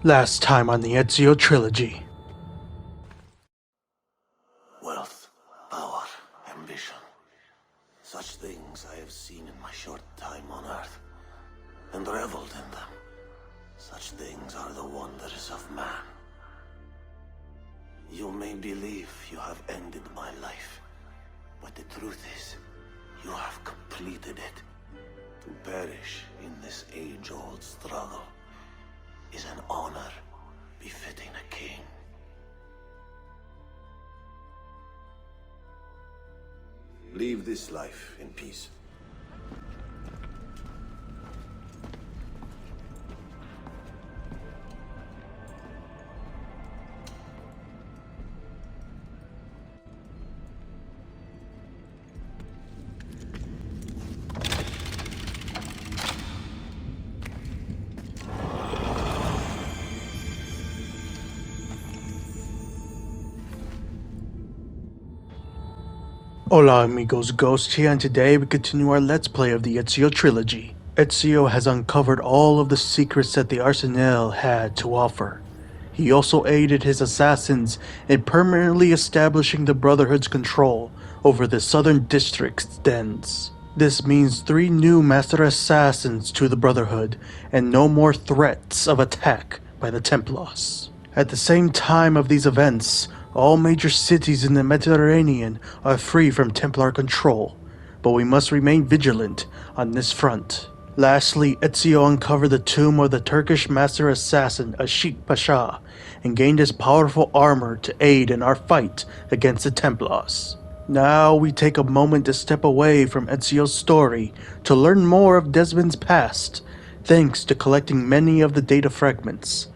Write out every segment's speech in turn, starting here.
Last time on the Ezio Trilogy. Wealth, power, ambition. Such things I have seen in my short time on Earth, and reveled in them. Such things are the wonders of man. You may believe you have ended my life, but the truth is, you have completed it. To perish in this age-old struggle is an honor befitting a king. Leave this life in peace. Hola amigos, Ghost here, and today we continue our Let's Play of the Ezio Trilogy. Ezio has uncovered all of the secrets that the Arsenal had to offer. He also aided his assassins in permanently establishing the Brotherhood's control over the southern district's dens. This means 3 new Master Assassins to the Brotherhood, and no more threats of attack by the Templars. At the same time of these events, all major cities in the Mediterranean are free from Templar control, but we must remain vigilant on this front. Lastly, Ezio uncovered the tomb of the Turkish master assassin Ashik Pasha and gained his powerful armor to aid in our fight against the Templars. Now we take a moment to step away from Ezio's story to learn more of Desmond's past, thanks to collecting many of the data fragments.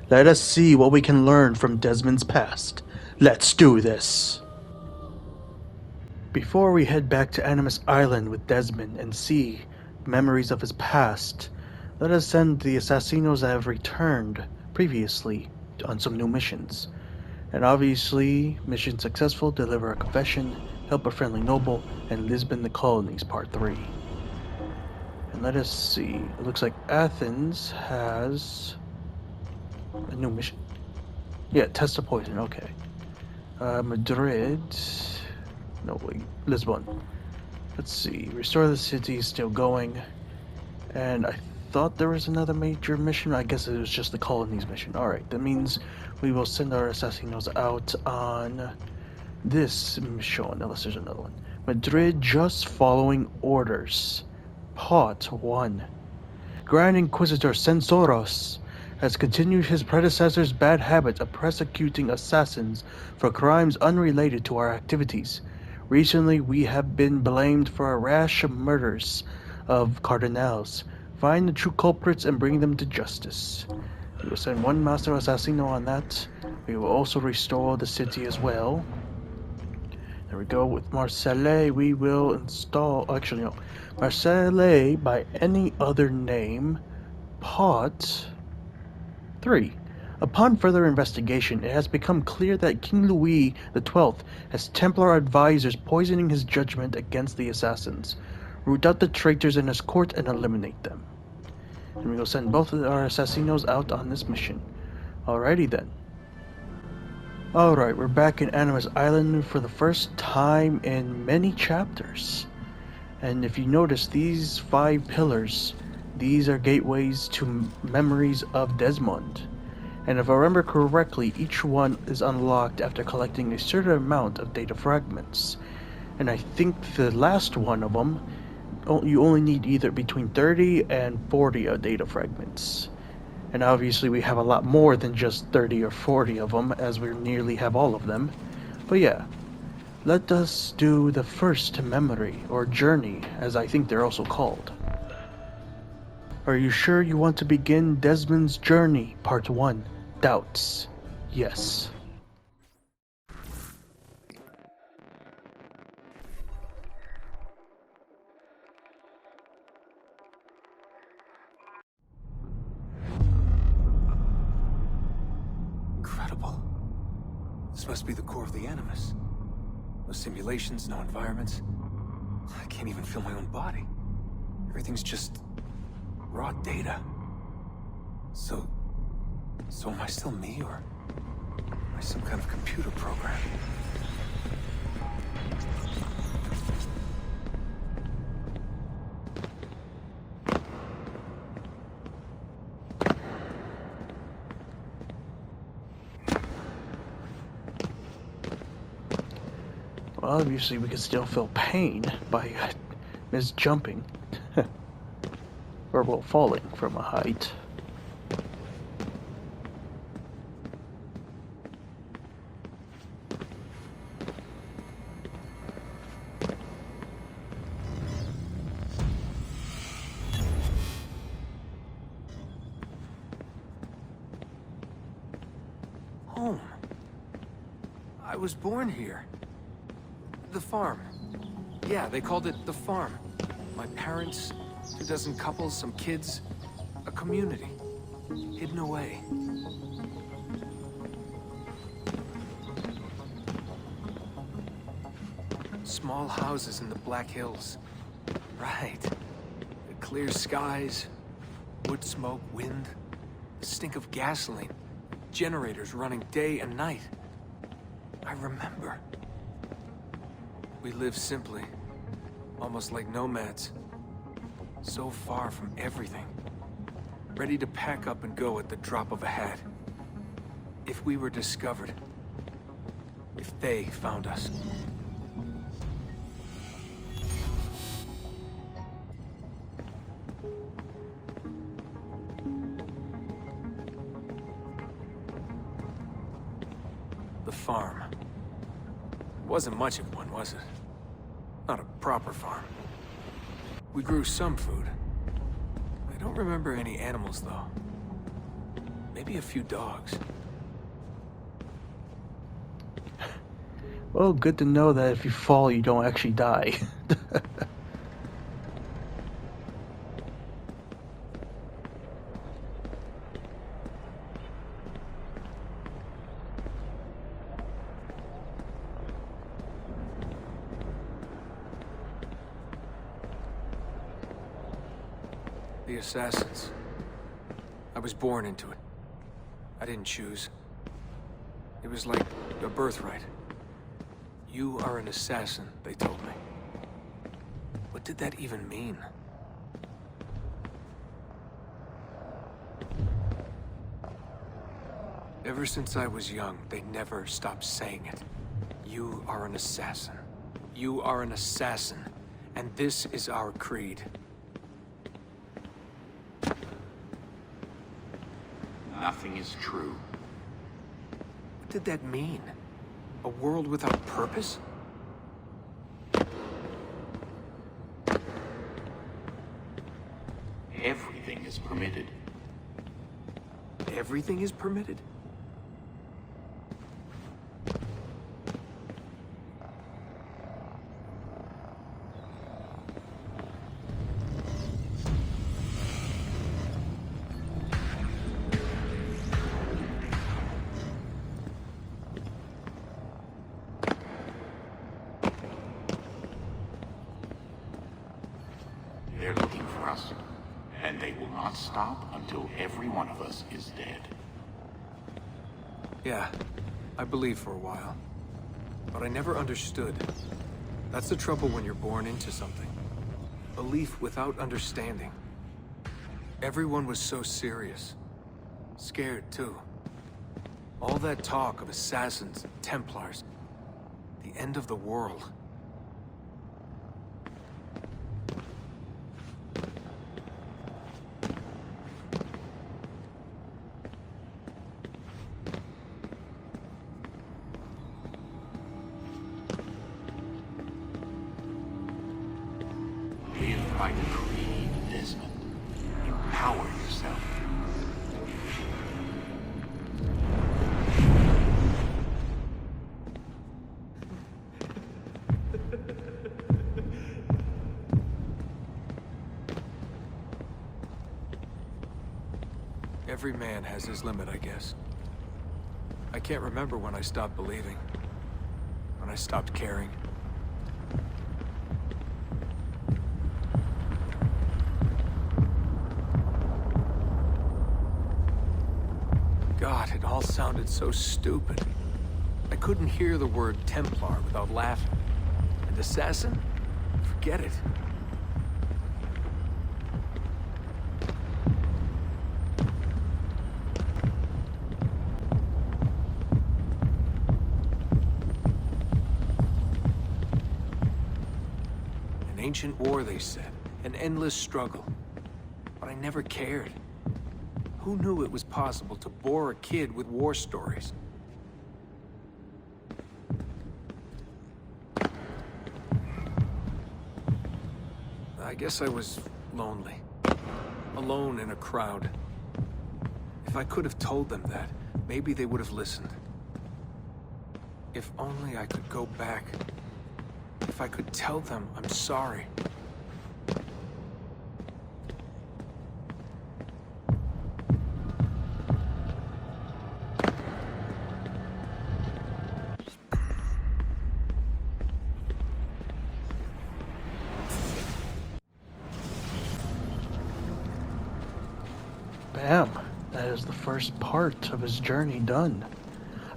Let us see what we can learn from Desmond's past. Let's do this! Before we head back to Animus Island with Desmond and see memories of his past, let us send the Assassinos that have returned previously on some new missions. And obviously, mission successful, deliver a confession, help a friendly noble, and Lisbon the Colonies Part 3. And let us see, it looks like Athens has a new mission. Yeah, test the poison, okay. Madrid, no wait, Lisbon. Let's see, restore the city, still going. And I thought there was another major mission, I guess it was just the colonies mission. Alright, that means we will send our Assassinos out on this mission, unless there's another one. Madrid, just following orders. Part 1. Grand Inquisitor Censoros has continued his predecessor's bad habit of prosecuting assassins for crimes unrelated to our activities. Recently, we have been blamed for a rash of murders of cardinals. Find the true culprits and bring them to justice. We will send 1 Master Assassino on that. We will also restore the city as well. There we go. With Marseille, we will install... Actually, no. Marseille, by any other name, Part 3. Upon further investigation, it has become clear that King Louis XII has Templar advisors poisoning his judgment against the assassins. Root out the traitors in his court and eliminate them. And we will send both of our Assassinos out on this mission. Alrighty then. Alright, we're back in Animus Island for the first time in many chapters. And if you notice, these 5 pillars, these are gateways to memories of Desmond. And if I remember correctly, each one is unlocked after collecting a certain amount of data fragments. And I think the last one of them, you only need either between 30 and 40 data fragments. And obviously we have a lot more than just 30 or 40 of them, as we nearly have all of them. But yeah, let us do the first memory, or journey, as I think they're also called. Are you sure you want to begin Desmond's journey, Part 1? Doubts. Yes. Incredible. This must be the core of the Animus. No simulations, no environments. I can't even feel my own body. Everything's just raw data. So So am I still me, or am I some kind of computer program? Well, obviously we can still feel pain by misjumping. Or, well, falling from a height. Home. I was born here. The farm. Yeah, they called it the farm. My parents, 2 dozen couples, some kids, a community, hidden away. Small houses in the Black Hills. Right. The clear skies, wood smoke, wind, the stink of gasoline, generators running day and night. I remember. We lived simply, almost like nomads. So far from everything. Ready to pack up and go at the drop of a hat. If we were discovered. If they found us. The farm. Wasn't much of one, was it? Not a proper farm. We grew some food. I don't remember any animals, though. Maybe a few dogs. Well, good to know that if you fall, you don't actually die. The assassins. I was born into it. I didn't choose. It was like a birthright. You are an assassin, they told me. What did that even mean? Ever since I was young, they never stopped saying it. You are an assassin. You are an assassin. And this is our creed. Nothing is true. What did that mean? A world without purpose? Everything is permitted. Everything is permitted? They're looking for us, and they will not stop until every one of us is dead. Yeah, I believed for a while. But I never understood. That's the trouble when you're born into something. Belief without understanding. Everyone was so serious. Scared, too. All that talk of assassins and Templars. The end of the world. Live by the creed, Desmond. Empower yourself. Every man has his limit, I guess. I can't remember when I stopped believing. When I stopped caring. God, it all sounded so stupid. I couldn't hear the word Templar without laughing. And assassin? Forget it. An ancient war, they said. An endless struggle. But I never cared. Who knew it was possible to bore a kid with war stories? I guess I was lonely. Alone in a crowd. If I could have told them that, maybe they would have listened. If only I could go back. If I could tell them I'm sorry. Bam. That is the first part of his journey done.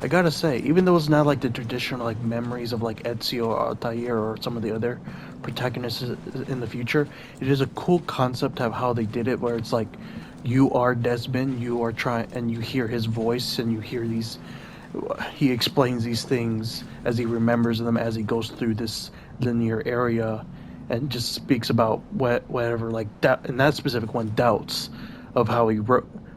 I gotta say, even though it's not like the traditional like memories of like Ezio or Altair or some of the other protagonists in the future, it is a cool concept of how they did it, where it's like you are Desmond, you are trying, and you hear his voice, and you hear these. He explains these things as he remembers them as he goes through this linear area, and just speaks about whatever like that in that specific one doubts of how he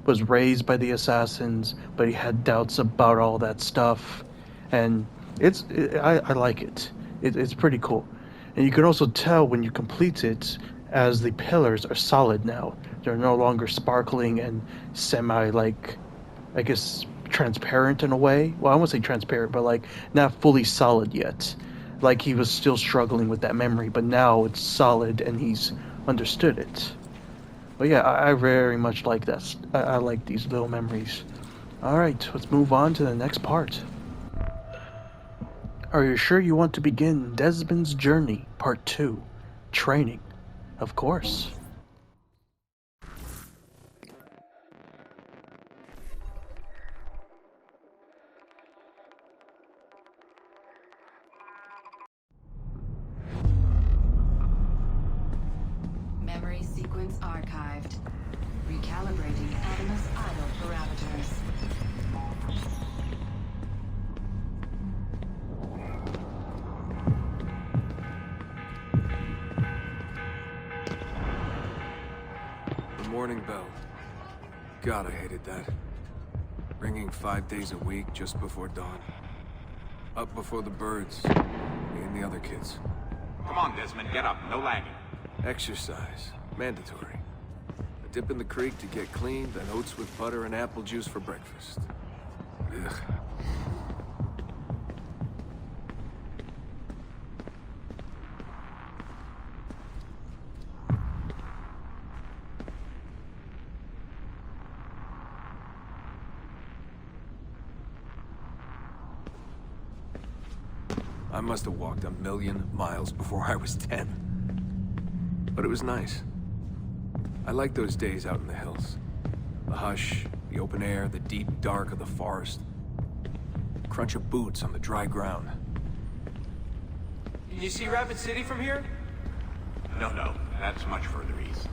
was raised by the assassins, but he had doubts about all that stuff, and I like it. It's pretty cool, and you can also tell when you complete it as the pillars are solid now. They're no longer sparkling and semi like, I guess, transparent in a way. Well, I won't say transparent, but like not fully solid yet. Like he was still struggling with that memory, but now it's solid and he's understood it. But yeah, I very much like that. I like these little memories. Alright, let's move on to the next part. Are you sure you want to begin Desmond's Journey, Part 2? Training. Of course. Memory sequence archived. Recalibrating Animus idle parameters. The morning bell. God, I hated that. Ringing 5 days a week just before dawn. Up before the birds. Me and the other kids. Come on, Desmond, get up. No lagging. Exercise. Mandatory. A dip in the creek to get clean, then oats with butter and apple juice for breakfast. Ugh. I must have walked 1,000,000 miles before I was 10. But it was nice. I liked those days out in the hills. The hush, the open air, the deep dark of the forest. Crunch of boots on the dry ground. Can you see Rapid City from here? No, that's much further east.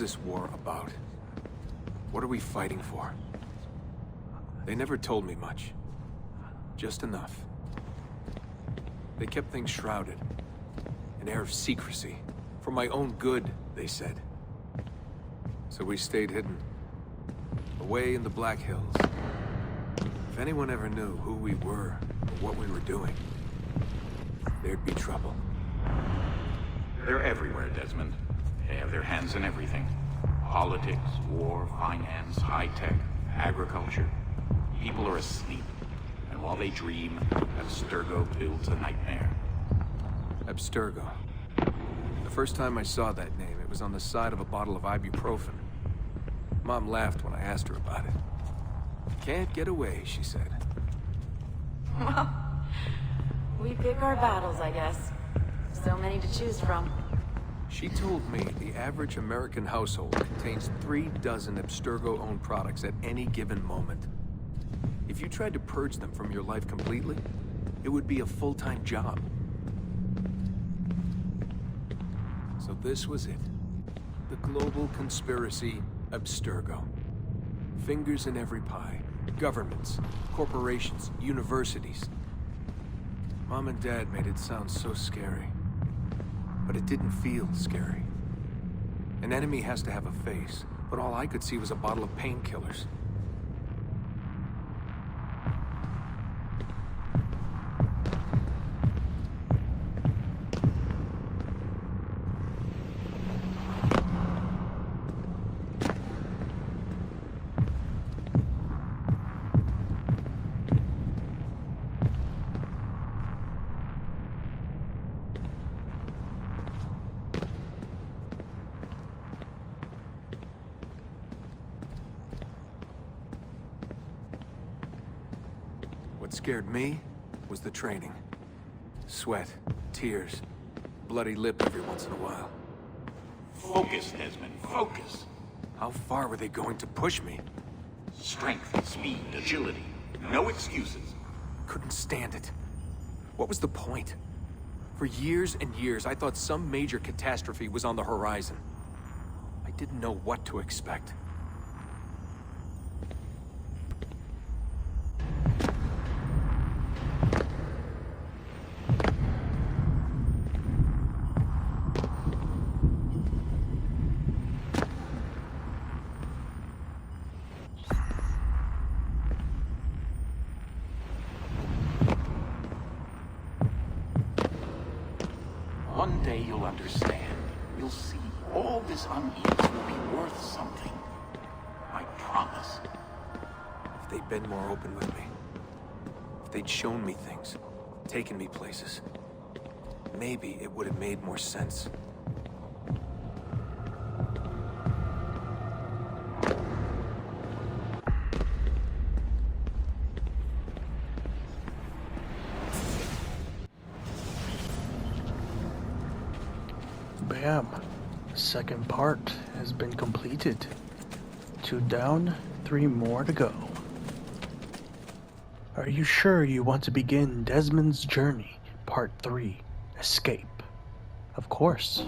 this war about? What are we fighting for? They never told me much. Just enough. They kept things shrouded. An air of secrecy. For my own good, they said. So we stayed hidden. Away in the Black Hills. If anyone ever knew who we were, or what we were doing, there'd be trouble. They're everywhere, Desmond. They have their hands in everything. Politics, war, finance, high-tech, agriculture. People are asleep. And while they dream, Abstergo builds a nightmare. Abstergo. The first time I saw that name, it was on the side of a bottle of ibuprofen. Mom laughed when I asked her about it. Can't get away, she said. Well, we pick our battles, I guess. So many to choose from. She told me the average American household contains 3 dozen Abstergo-owned products at any given moment. If you tried to purge them from your life completely, it would be a full-time job. So this was it. The global conspiracy, Abstergo. Fingers in every pie. Governments, corporations, universities. Mom and Dad made it sound so scary. But it didn't feel scary. An enemy has to have a face, but all I could see was a bottle of painkillers. What scared me was the training. Sweat, tears, bloody lip every once in a while. Focus, Desmond, focus. How far were they going to push me? Strength, speed, agility. No excuses. Couldn't stand it. What was the point? For years and years, I thought some major catastrophe was on the horizon. I didn't know what to expect. One day you'll understand. You'll see. All this unease will be worth something. I promise. If they'd been more open with me. If they'd shown me things. Taken me places. Maybe it would have made more sense. Bam. Second part has been completed. 2 down, 3 more to go. Are you sure you want to begin Desmond's Journey, Part 3, Escape? Of course.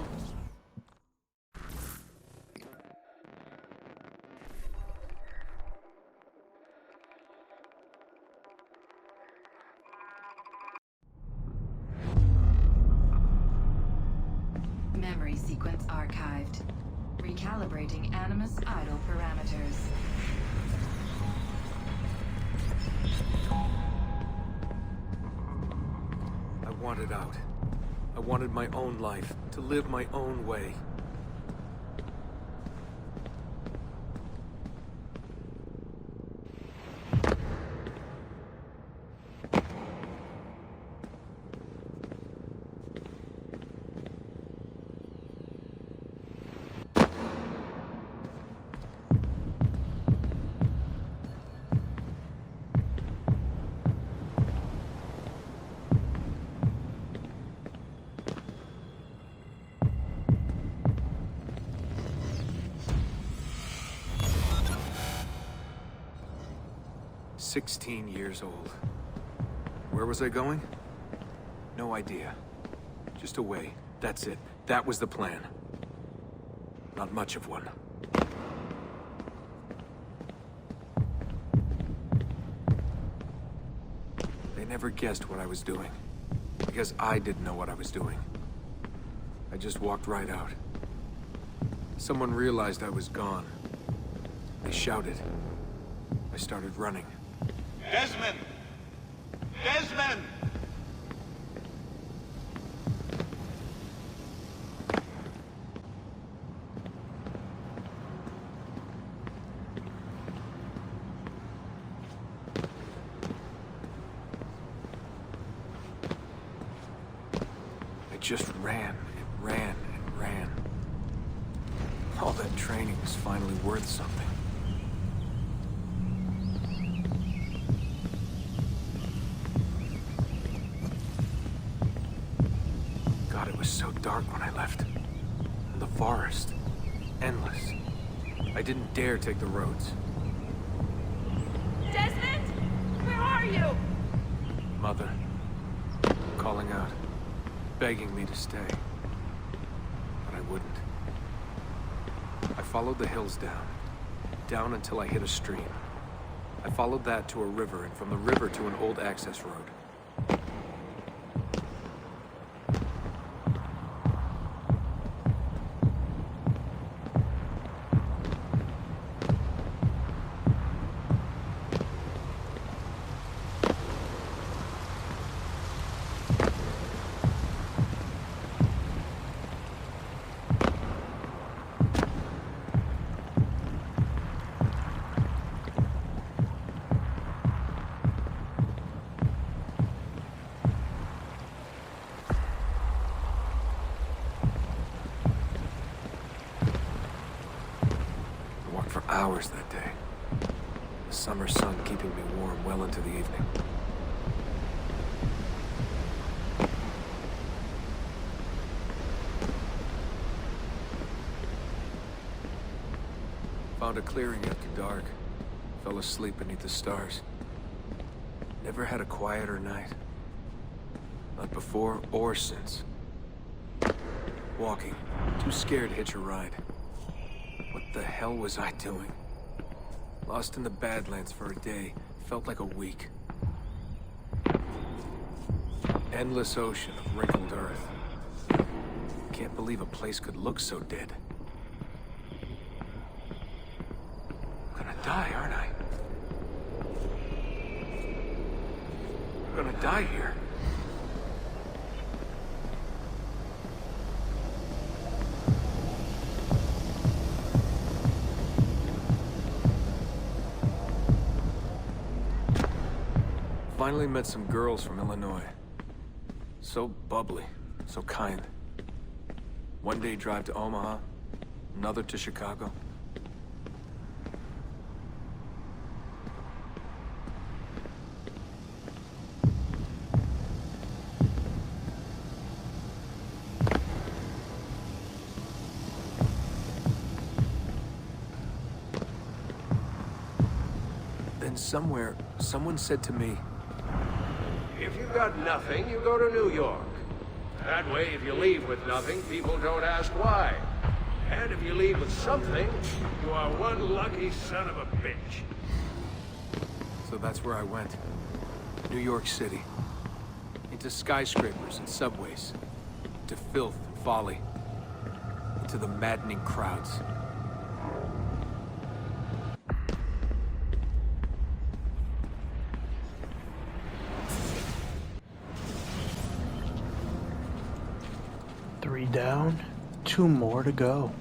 Memory sequence archived. Recalibrating Animus idle parameters. I wanted out. I wanted my own life, to live my own way. "16 years old. Where was I going? No idea. Just away. That's it. That was the plan. Not much of one. They never guessed what I was doing. Because I didn't know what I was doing. I just walked right out. Someone realized I was gone. They shouted. I started running. Desmond! Desmond! I just ran and ran and ran. All that training was finally worth something. God, it was so dark when I left. And the forest. Endless. I didn't dare take the roads. Desmond? Where are you? Mother. Calling out. Begging me to stay. But I wouldn't. I followed the hills down. Down until I hit a stream. I followed that to a river, and from the river to an old access road. For hours that day. The summer sun keeping me warm well into the evening. Found a clearing after dark. Fell asleep beneath the stars. Never had a quieter night. Not before or since. Walking. Too scared to hitch a ride. What the hell was I doing? Lost in the Badlands for a day. Felt like a week. Endless ocean of wrinkled earth. Can't believe a place could look so dead. I'm gonna die, aren't I? I'm gonna die here. Finally met some girls from Illinois. So bubbly, so kind. One day drive to Omaha, another to Chicago. Then somewhere, someone said to me, if you've got nothing, you go to New York. That way, if you leave with nothing, people don't ask why. And if you leave with something, you are one lucky son of a bitch. so that's where I went. New York City. Into skyscrapers and subways. To filth and folly. Into the maddening crowds. Three down, two more to go.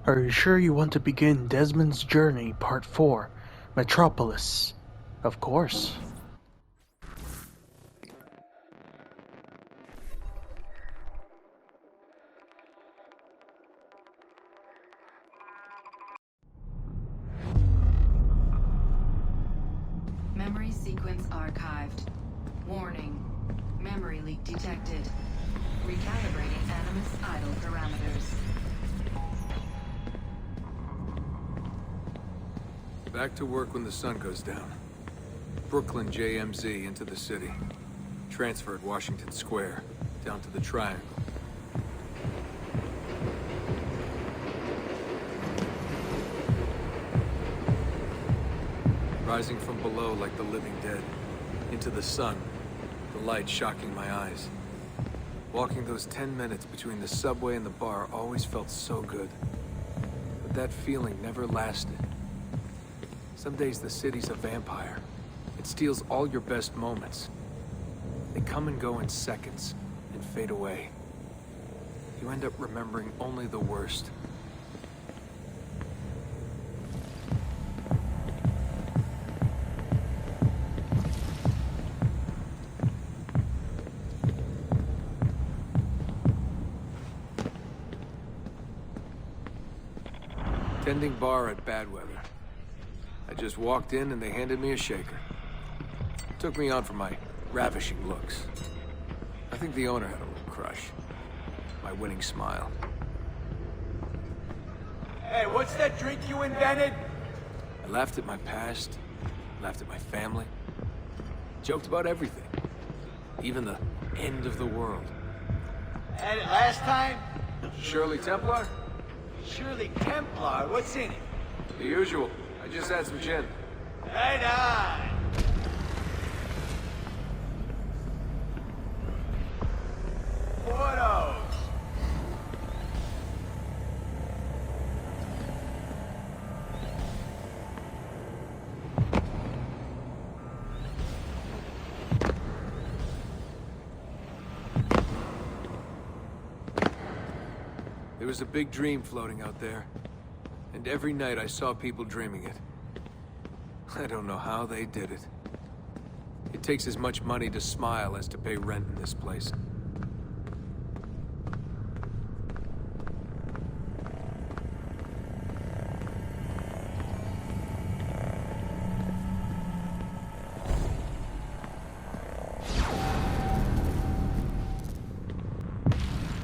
Are you sure you want to begin Desmond's Journey Part 4, Metropolis? Of course. Memory sequence archived. Warning. Memory leak detected. Recalibrating Animus idle parameters. Back to work when the sun goes down. Brooklyn JMZ into the city. Transferred Washington Square, down to the Triangle. Rising from below like the living dead. into the sun, the light shocking my eyes. Walking those 10 minutes between the subway and the bar always felt so good. But that feeling never lasted. Some days the city's a vampire. It steals all your best moments. They come and go in seconds and fade away. You end up remembering only the worst. Tending bar at bad weather. I just walked in and they handed me a shaker. Took me on for my ravishing looks. I think the owner had a little crush. My winning smile. Hey, what's that drink you invented? I laughed at my past, laughed at my family, joked about everything. Even the end of the world. Had it last time? Shirley Templar? Shirley Templar, what's in it? The usual. I just had some gin. Right on! Photos! There was a big dream floating out there. And every night I saw people dreaming it. I don't know how they did it. It takes as much money to smile as to pay rent in this place.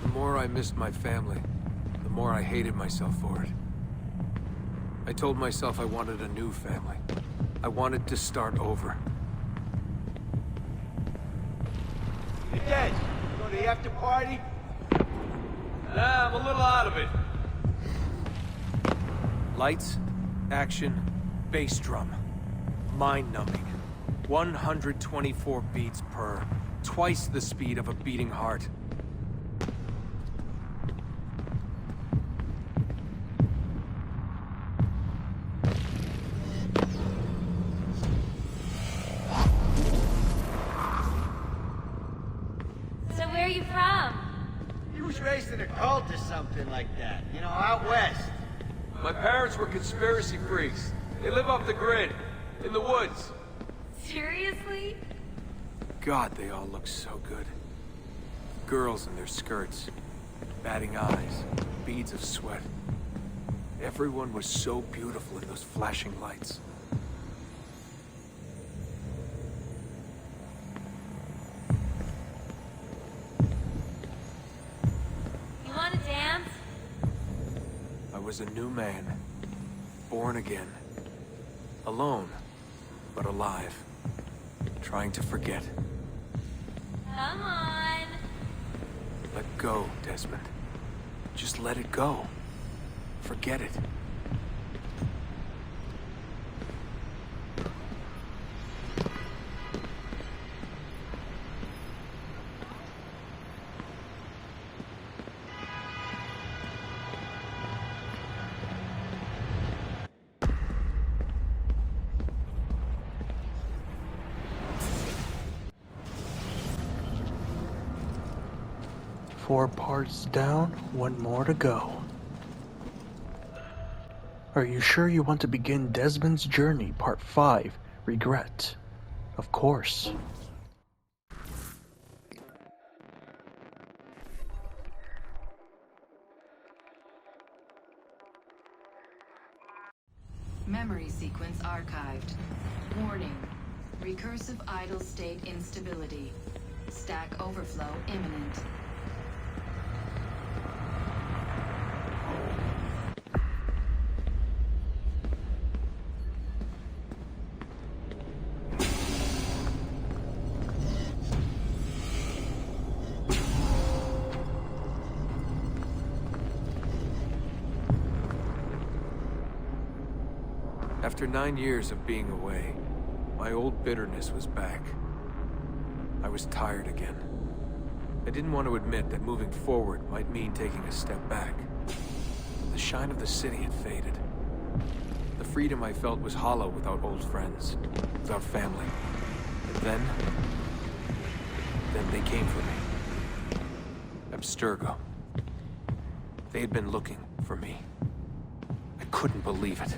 The more I missed my family, the more I hated myself for it. I told myself I wanted a new family. I wanted to start over. You dead? Go to the after party? Nah, I'm a little out of it. Lights, action, bass drum. Mind-numbing. 124 beats per. Twice the speed of a beating heart. So where are you from? He was raised in a cult or something like that. You know, out west. My parents were conspiracy freaks. They live off the grid, in the woods. Seriously? God, they all look so good. Girls in their skirts, batting eyes, beads of sweat. Everyone was so beautiful in those flashing lights. You want to dance? I was a new man, born again. Alone, but alive. Trying to forget. Come on. Let go, Desmond. Just let it go. Forget it. Four parts down, one more to go. Are you sure you want to begin Desmond's Journey, Part 5, Regret? Of course. Memory sequence archived. Warning. Recursive idle state instability. Stack overflow imminent. After 9 years of being away, My old bitterness was back. I was tired again. I didn't want to admit that moving forward might mean taking a step back. The shine of the city had faded. The freedom I felt was hollow without old friends, without family. And then they came for me. Abstergo. They had been looking for me. I couldn't believe it.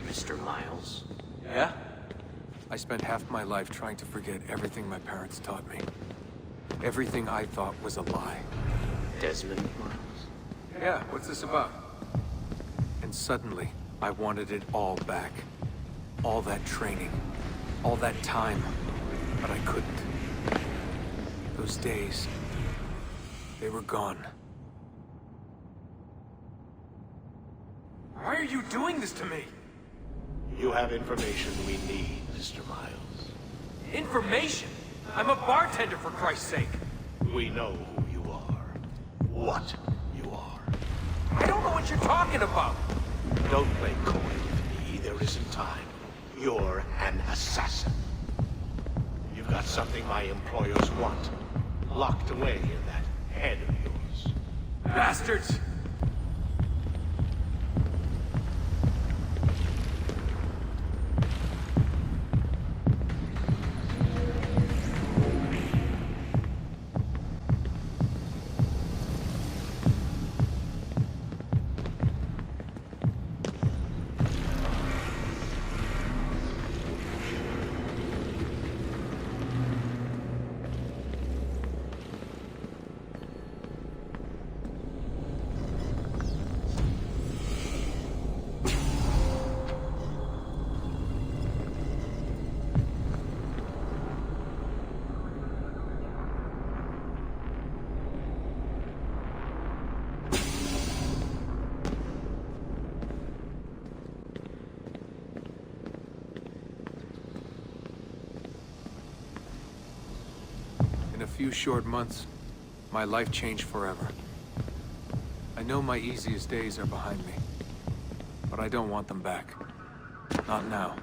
Mr. Miles? Yeah? I spent half my life trying to forget everything my parents taught me. Everything I thought was a lie. Desmond Miles? Yeah, what's this about? And suddenly, I wanted it all back. All that training. All that time. But I couldn't. Those days, they were gone. Why are you doing this to me? You have information we need, Mr. Miles. Information? I'm a bartender, for Christ's sake. We know who you are. What you are. I don't know what you're talking about. Don't play coy with me. There isn't time. You're an assassin. You've got something my employers want. Locked away in that head of yours. Bastards! In a few short months, my life changed forever. I know my easiest days are behind me, but I don't want them back. Not now.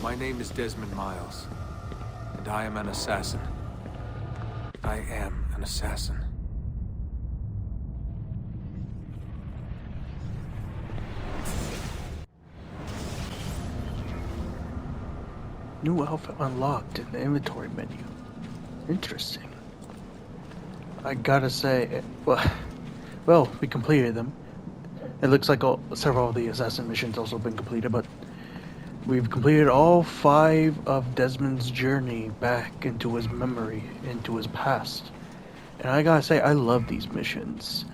My name is Desmond Miles, and I am an assassin. I am an assassin. New outfit unlocked in the inventory menu. Interesting. I gotta say, well, we completed them. It looks like several of the assassin missions also been completed, but we've completed all 5 of Desmond's journey back into his memory, into his past. And I gotta say, I love these missions.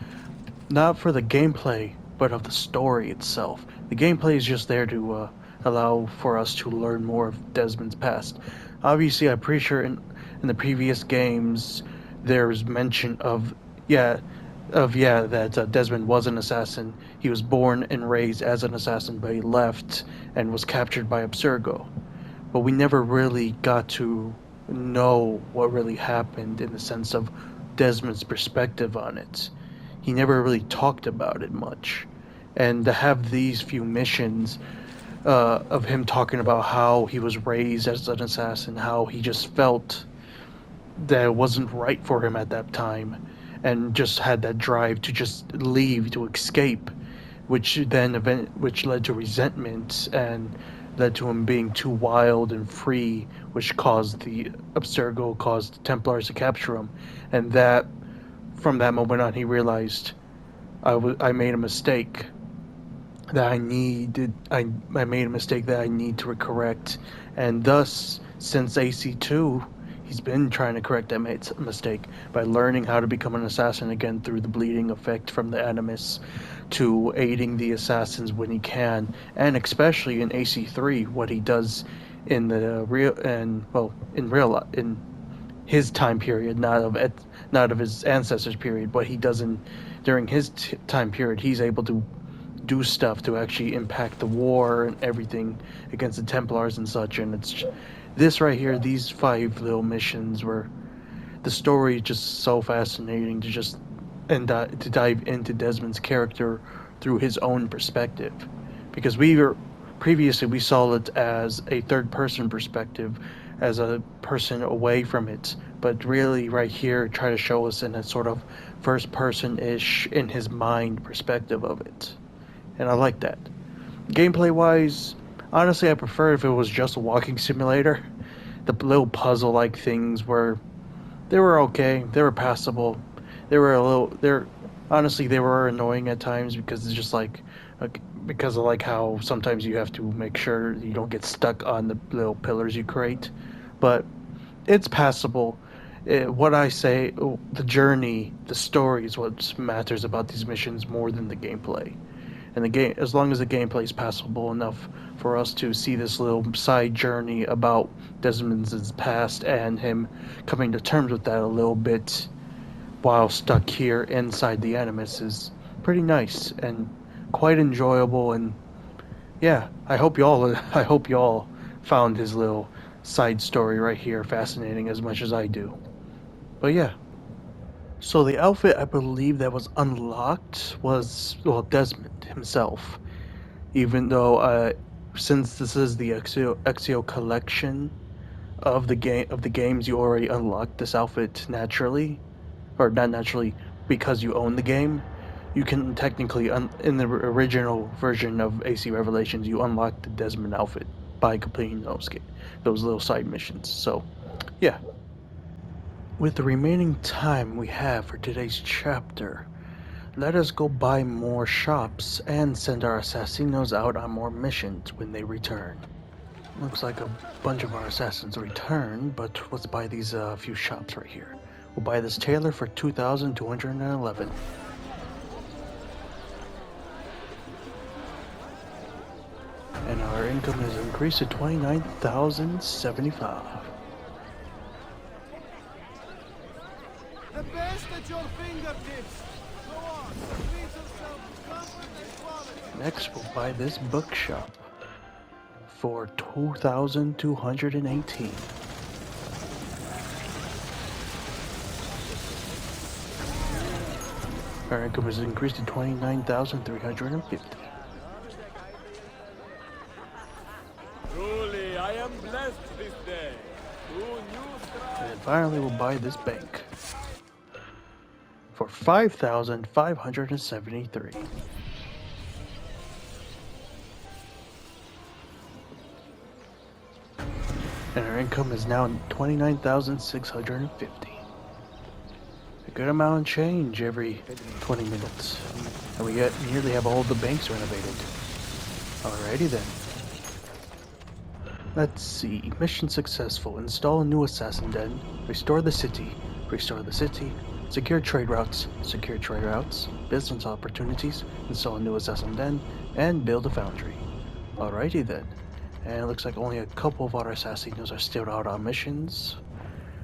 Not for the gameplay, but of the story itself. The gameplay is just there to allow for us to learn more of Desmond's past. Obviously, I'm pretty sure in the previous games, there's mention of that Desmond was an assassin. He was born and raised as an assassin, but he left and was captured by Abstergo. But we never really got to know what really happened in the sense of Desmond's perspective on it. He never really talked about it much. And to have these few missions of him talking about how he was raised as an assassin, how he just felt that it wasn't right for him at that time, and just had that drive to just leave, to escape, which led to resentment and led to him being too wild and free, which caused the Templars to capture him. And that, from that moment on, he realized I made a mistake that I made a mistake that I need to correct. And thus, since AC2, he's been trying to correct that mistake by learning how to become an assassin again through the bleeding effect from the animus, to aiding the assassins when he can, and especially in AC3, what he does in the real and well in real in his time period, not of his ancestors' period, what he does in during his time period, he's able to do stuff to actually impact the war and everything against the Templars and such. And it's this right here, these 5 little missions were the story just so fascinating to just and to dive into Desmond's character through his own perspective, because we saw it as a third person perspective, as a person away from it, but really right here try to show us in a sort of first person ish in his mind perspective of it, and I like that. Gameplay wise, honestly, I prefer if it was just a walking simulator. The little puzzle like things they were okay. They were passable. They were a little. They're honestly they were annoying at times because it's just like because of like how sometimes you have to make sure you don't get stuck on the little pillars you create, but it's passable. What I say, the journey, the story is what matters about these missions more than the gameplay. And the game, as long as the gameplay is passable enough for us to see this little side journey about Desmond's past and him coming to terms with that a little bit while stuck here inside the Animus, is pretty nice and quite enjoyable. And yeah, I hope y'all found his little side story right here fascinating as much as I do. But yeah, so the outfit I believe that was unlocked was, well, Desmond himself. Even though since this is the Exio collection of the games, you already unlocked this outfit naturally, or not naturally, because you own the game. You can technically in the original version of AC Revelations, you unlock the Desmond outfit by completing those little side missions. So yeah, with the remaining time we have for today's chapter, let us go buy more shops and send our assassinos out on more missions when they return. Looks like a bunch of our assassins returned, but let's buy these few shops right here. We'll buy this tailor for 2,211. And our income has increased to 29,075. The best at your fingertips. Go on, treat yourself to comfort and quality. Next, we'll buy this bookshop for 2,218. Our income has increased to 29,350. Truly, I am blessed this day. And then finally, we'll buy this bank for 5,573. And our income is now 29,650. A good amount of change every 20 minutes. And we nearly have all the banks renovated. Alrighty then. Let's see. Mission successful. Install a new assassin den. Restore the city. Restore the city. Secure trade routes. Secure trade routes. Business opportunities. Install a new assassin den. And build a foundry. Alrighty then. And it looks like only a couple of our assassinos are still out on missions,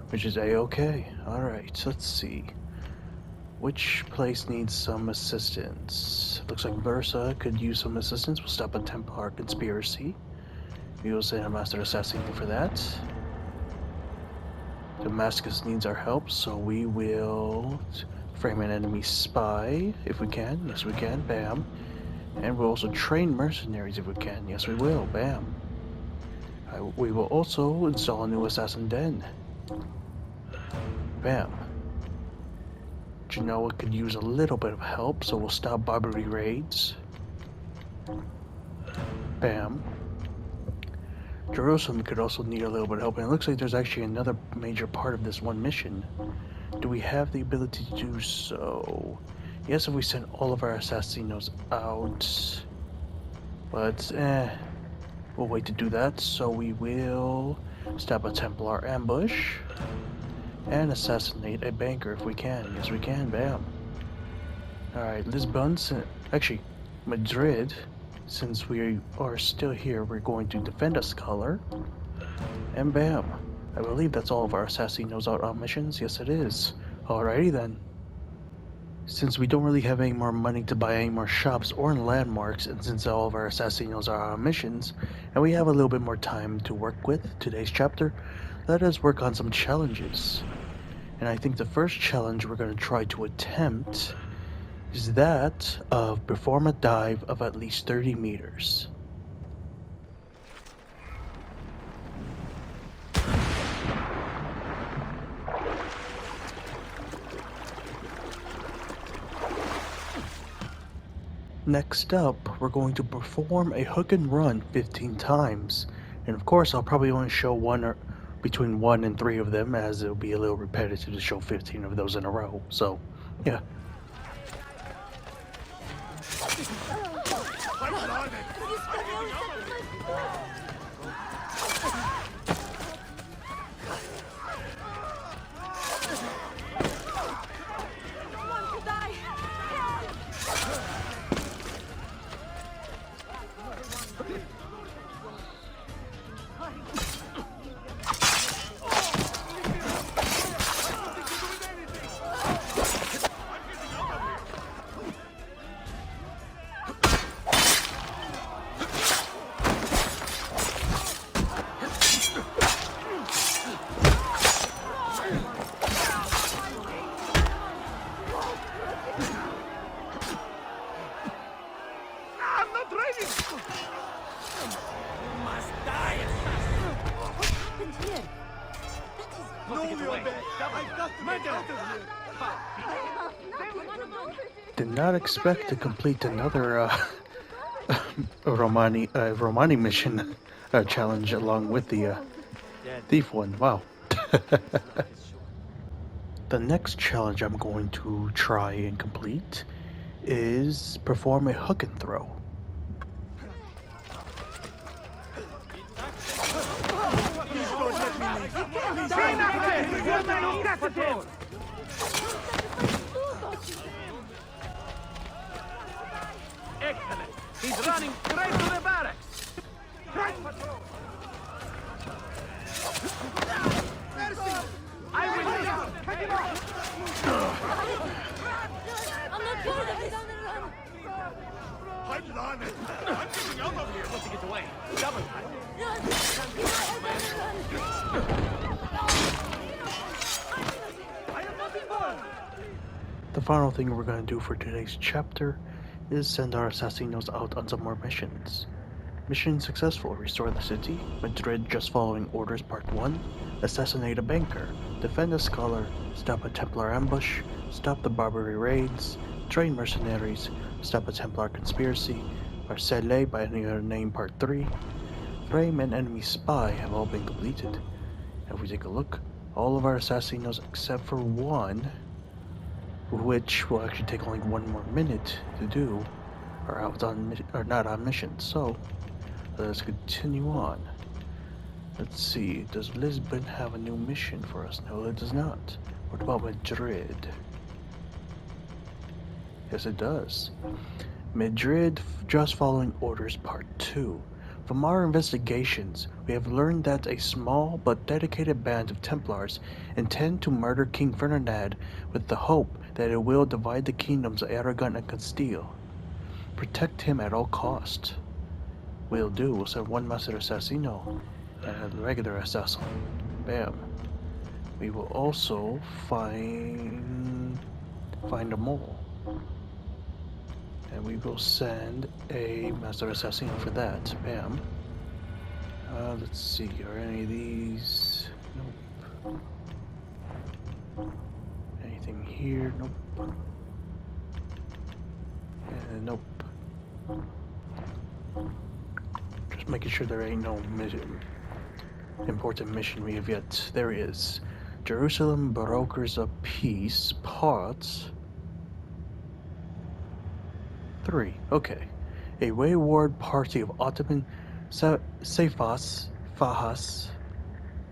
which is a-okay. Alright, let's see. Which place needs some assistance? Looks like Bursa could use some assistance. We'll stop a Templar conspiracy. We will send a Master Assassin for that. Damascus needs our help, so we will frame an enemy spy if we can. Yes, we can. Bam. And we'll also train mercenaries if we can. Yes, we will. Bam. We will also install a new assassin den. Bam. Genoa could use a little bit of help, so we'll stop Barbary raids. Bam. Jerusalem could also need a little bit of help, and it looks like there's actually another major part of this one mission. Do we have the ability to do so? Yes, if we send all of our assassinos out. But, we'll wait to do that, so we will stop a Templar ambush, and assassinate a banker if we can. Yes, we can. Bam. Alright, Lisbon, actually, Madrid, since we are still here, we're going to defend a scholar. And bam. I believe that's all of our Assassinos out on missions. Yes, it is. Alrighty then. Since we don't really have any more money to buy any more shops or landmarks, and since all of our Assassinos are on missions, and we have a little bit more time to work with today's chapter, let us work on some challenges. And I think the first challenge we're going to try to attempt is that of perform a dive of at least 30 meters. Next up, we're going to perform a hook and run 15 times. And of course, I'll probably only show between 1 and 3 of them, as it'll be a little repetitive to show 15 of those in a row. So, yeah. Did not expect to complete another Romani mission challenge along with the thief one. Wow. The next challenge I'm going to try and complete is perform a hook and throw. Excellent. He's running straight to the barracks. I will take him off. I'm not good at this. I'm getting out of here. Supposed to get away. Double time. The final thing we're going to do for today's chapter is send our Assassinos out on some more missions. Mission successful. Restore the city. Madrid just following orders part 1. Assassinate a banker. Defend a scholar. Stop a Templar ambush. Stop the Barbary raids. Train mercenaries. Stop a Templar conspiracy. Marseille by any other name part 3. Frame an enemy spy have all been completed. And if we take a look, all of our Assassinos except for one, which will actually take only 1 more minute to do, are not on mission. So let's continue on. Let's see, does Lisbon have a new mission for us? No, it does not. What about Madrid? Yes, it does. Madrid just following orders part 2. From our investigations, we have learned that a small but dedicated band of Templars intend to murder King Ferdinand with the hope that it will divide the kingdoms of Aragon and Castile. Protect him at all cost. We'll do. We'll send 1 Master Assassino and a regular assassin. Bam. We will also find a mole. And we will send a Master Assassino for that. Bam. Let's see, are any of these? Nope. Anything here? Nope. And nope. Just making sure there ain't no important mission we have yet. There is. Jerusalem Brokers of Peace, Part 3. Okay. A wayward party of Ottoman Fahas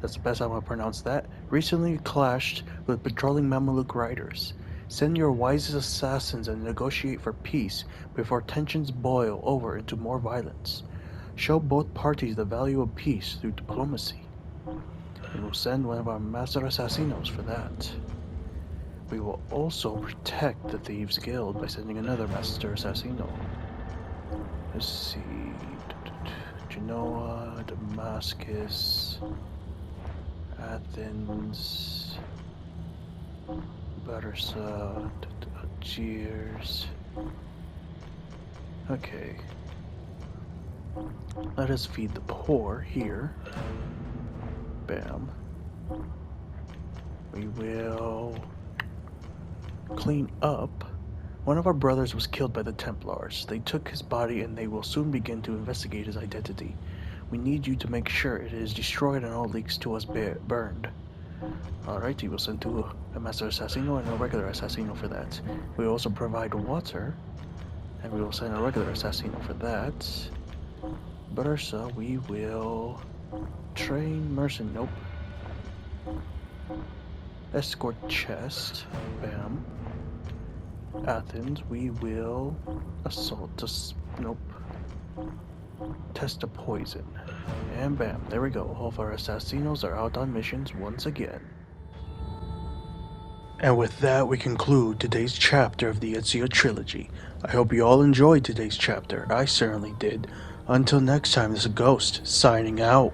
that's the best I'm gonna pronounce that, recently clashed with patrolling Mameluke riders. Send your wisest assassins and negotiate for peace before tensions boil over into more violence. Show both parties the value of peace through diplomacy. We will send one of our master assassinos for that. We will also protect the Thieves Guild by sending another master assassino. Let's see. Genoa, Damascus, Athens, Barca, Algiers. Okay. Let us feed the poor here. Bam. We will clean up. One of our brothers was killed by the Templars. They took his body and they will soon begin to investigate his identity. We need you to make sure it is destroyed and all leaks to us burned. Alright, we will send to a Master Assassino and a regular Assassino for that. We will also provide water, and we will send a regular Assassino for that. Bursa, we will train mercenary. Nope. Escort chest. Bam. Athens, we will assault us. Nope. Test a poison. And bam, there we go. All of our assassinos are out on missions once again. And with that, we conclude today's chapter of the Ezio Trilogy. I hope you all enjoyed today's chapter. I certainly did. Until next time, this is Ghost, signing out.